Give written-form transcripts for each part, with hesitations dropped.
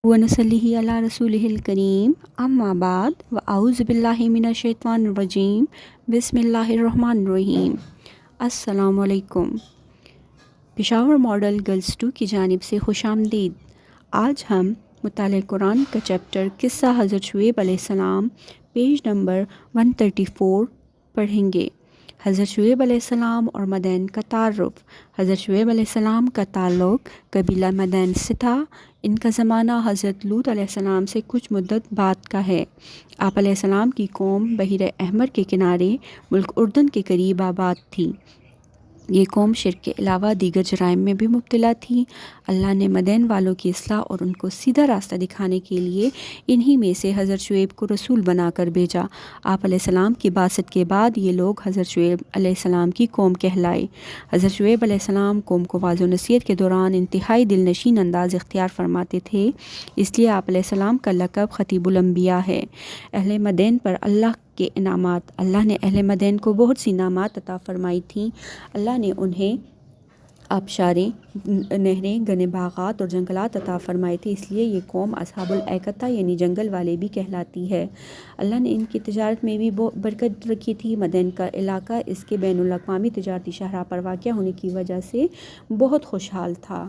वनसल्लिहि अला रसूलिहिल करीम अम्मा बाद व आऊज़ु बिल्लाहि मिनश शैतानिर रजीम बिस्मिल्लाहिर रहमानिर रहीम। अस्सलामु अलैकुम। पेशावर मॉडल गर्ल्स 2 की जानिब से खुशामदीद। आज हम मुताले कुरान का चैप्टर किस्सा हज़रत शुएब अलैहिस्सलाम पेज नंबर 134 पढ़ेंगे। हज़रत शुएब अलैहिस्सलाम और मदैन का तारुफ़। हज़रत शुएब अलैहिस्सलाम का ताल्लुक़ कबीला मदैन से था। इनका ज़माना हज़रत लूत अलैहिस्सलाम से कुछ मुद्दत बाद का है। आप अलैहिस्सलाम की कौम बहिर अहमर के किनारे मुल्क उर्दन के करीब आबाद थी। ये कौम शिर्क के अलावा दीगर जराइम में भी मुब्तला थी। अल्लाह ने मदैन वालों की इस्लाह और उनको सीधा रास्ता दिखाने के लिए इन्हीं में से हज़रत शुएब को रसूल बनाकर भेजा। आप अलैहिस्सलाम की बासत के बाद ये लोग हज़रत शुएब अलैहिस्सलाम की कौम कहलाए। हज़रत शुएब अलैहिस्सलाम कौम को वाज़ो नसीहत के दौरान इंतहाई दिलनशीन अंदाज़ इख्तियार फरमाते थे, इसलिए आप अलैहिस्सलाम का लक़ब ख़तीबुल अंबिया है। अहले मदैन पर अल्लाह के इनामात। अल्लाह ने अहले मदैन को बहुत सी इनामात अता फरमाई थी। अल्लाह ने उन्हें आबशारें, नहरें, घने बागात और जंगलात अता फरमाए थे, इसलिए ये कौम असहाबुल ऐकता यानी जंगल वाले भी कहलाती है। अल्लाह ने इनकी तिजारत में भी बरकत रखी थी। मदैन का इलाका इसके बैनुल अक़वामी तिजारती शहरा पर वाक़या होने की वजह से बहुत खुशहाल था।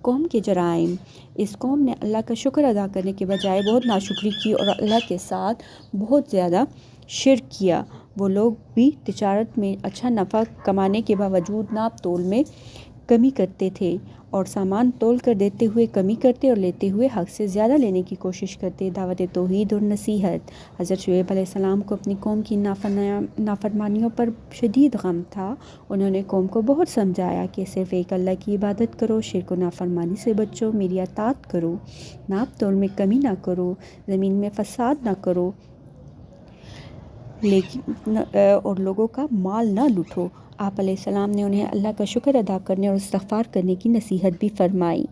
कौम के जराइम। इस कौम ने अल्लाह का शुक्र अदा करने के बजाय बहुत नाशुक्री की और अल्लाह के साथ बहुत ज़्यादा शिर्क किया। वो लोग भी तिजारत में अच्छा नफ़ा कमाने के बावजूद नाप तोल में कमी करते थे और सामान तोल कर देते हुए कमी करते और लेते हुए हक़ से ज़्यादा लेने की कोशिश करते। दावत तौहीद और नसीहत। हज़रत शुएब अलैहिस्सलाम को अपनी कौम की नाफरमानियों पर शदीद गम था। उन्होंने कौम को बहुत समझाया कि सिर्फ़ एक अल्लाह की इबादत करो, शिर्क और नाफरमानी से बचो, मेरी अतात करो, नाप तोल में कमी ना करो, ज़मीन में फ़साद ना करो, लेकिन और लोगों का माल ना लूटो। आप अलैहिस्सलाम ने उन्हें अल्लाह का शुक्र अदा करने और इस्तिग़फ़ार करने की नसीहत भी फरमाई।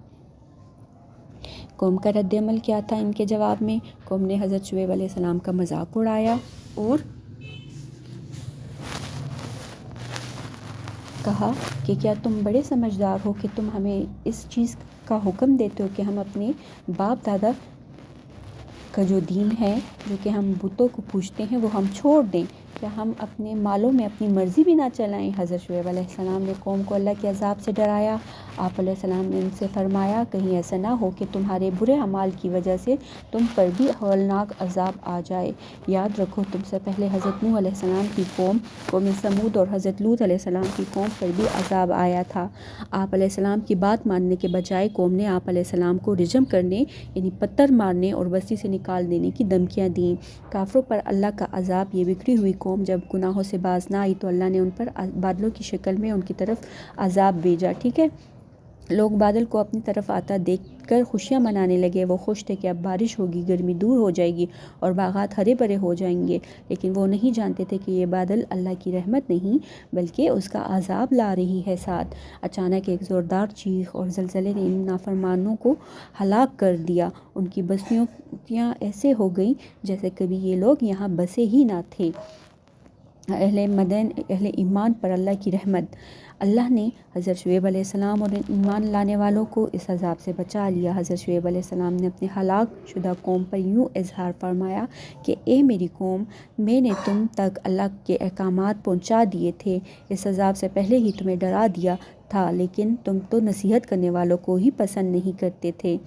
कौम का रद्द-ए-अमल क्या था इनके जवाब में? कौम ने हज़रत शुएब अलैहिस्सलाम का मजाक उड़ाया और कहा कि क्या तुम बड़े समझदार हो कि तुम हमें इस चीज़ का हुक्म देते हो कि हम अपने बाप दादा का जो दीन है, जो कि हम बुतों को पूजते हैं, वो हम छोड़ दें? क्या हम अपने मालों में अपनी मर्ज़ी भी ना चलाएं? हज़रत शुएब अलैहिस्सलाम ने कौम को अल्लाह के अज़ाब से डराया। आप अलैहिस्सलाम ने उनसे फ़रमाया, कहीं ऐसा ना हो कि तुम्हारे बुरे अमाल की वजह से तुम पर भी हौलनाक अज़ाब आ जाए। याद रखो, तुमसे पहले हज़रत नूह अलैहिस्सलाम की कौम समूद और हज़रत लूत अलैहिस्सलाम की कौम पर भी अज़ाब आया था। आप अलैहिस्सलाम की बात मानने के बजाय कौम ने आप अलैहिस्सलाम को रिजम करने यानी पत्थर मारने और बस्ती से निकाल देने की धमकियाँ दी। काफ़रों पर अल्लाह का अज़ाब। ये बिगड़ी हुई कौम जब गुनाहों से बाज ना आई तो अल्लाह ने उन पर बादलों की शक्ल में उनकी तरफ अज़ाब भेजा। ठीक है, लोग बादल को अपनी तरफ आता देखकर खुशियाँ मनाने लगे। वो खुश थे कि अब बारिश होगी, गर्मी दूर हो जाएगी और बागात हरे भरे हो जाएंगे, लेकिन वो नहीं जानते थे कि ये बादल अल्लाह की रहमत नहीं बल्कि उसका अज़ाब ला रही है साथ। अचानक एक ज़ोरदार चीख और ज़लज़ले ने इन नाफरमानों को हलाक कर दिया। उनकी बस्तियाँ ऐसे हो गईं जैसे कभी ये लोग यहाँ बसे ही ना थे। अहले मदैन, अहले ईमान पर अल्लाह की रहमत। अल्लाह ने हज़रत शुएब अलैहिस्सलाम और ईमान लाने वालों को इस अज़ाब से बचा लिया। हज़रत शुएब अलैहिस्सलाम ने अपने हलाक शुदा कौम पर यूँ इज़हार फरमाया कि ए मेरी कौम, मैंने तुम तक अल्लाह के अहकामात पहुँचा दिए थे, इस अज़ाब से पहले ही तुम्हें डरा दिया था, लेकिन तुम तो नसीहत करने वालों को ही पसंद नहीं करते थे।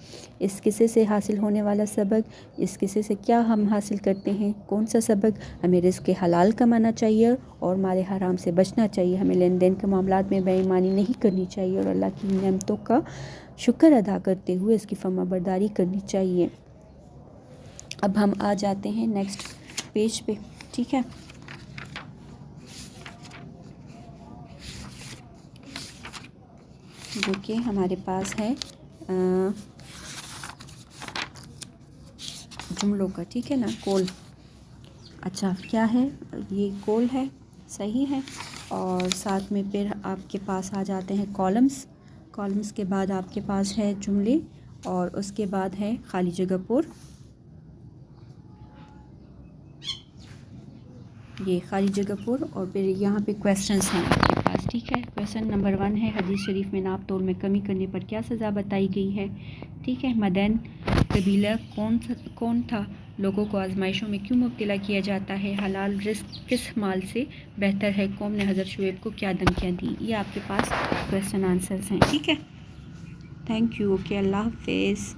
इस किस्से से हासिल होने वाला सबक। इस किस्से से क्या हम हासिल करते हैं? कौन सा सबक? हमें रिज़्क़ हलाल कमाना चाहिए और माल हराम से बचना चाहिए। हमें लेन देन के मामलात में बेईमानी नहीं करनी चाहिए और अल्लाह की नेमतों का शुक्र अदा करते हुए इसकी फर्माबरदारी करनी चाहिए। अब हम आ जाते हैं नेक्स्ट पेज पे। ठीक है, जो कि हमारे पास है जुमलों का। ठीक है ना, कोल। अच्छा, क्या है ये? कोल है, सही है। और साथ में फिर आपके पास आ जाते हैं कॉलम्स। कॉलम्स के बाद आपके पास है जुमले और उसके बाद है खाली जगह पर। ये खाली जगह पर और फिर यहाँ पे क्वेश्चंस हैं आपके पास। ठीक है, کویشچن نمبر 1 ہے حدیث شریف میں ناپ تول میں کمی کرنے پر کیا سزا بتائی گئی ہے؟ ٹھیک ہے، مدین قبیلہ کون تھا؟ لوگوں کو آزمائشوں میں کیوں مبتلا کیا جاتا ہے؟ حلال رزق کس مال سے بہتر ہے؟ قوم نے حضرت شعیب کو کیا دھمکیاں دیں؟ یہ آپ کے پاس کویشچن آنسرز ہیں. ٹھیک ہے، تھینک یو. اوکے، اللہ حافظ.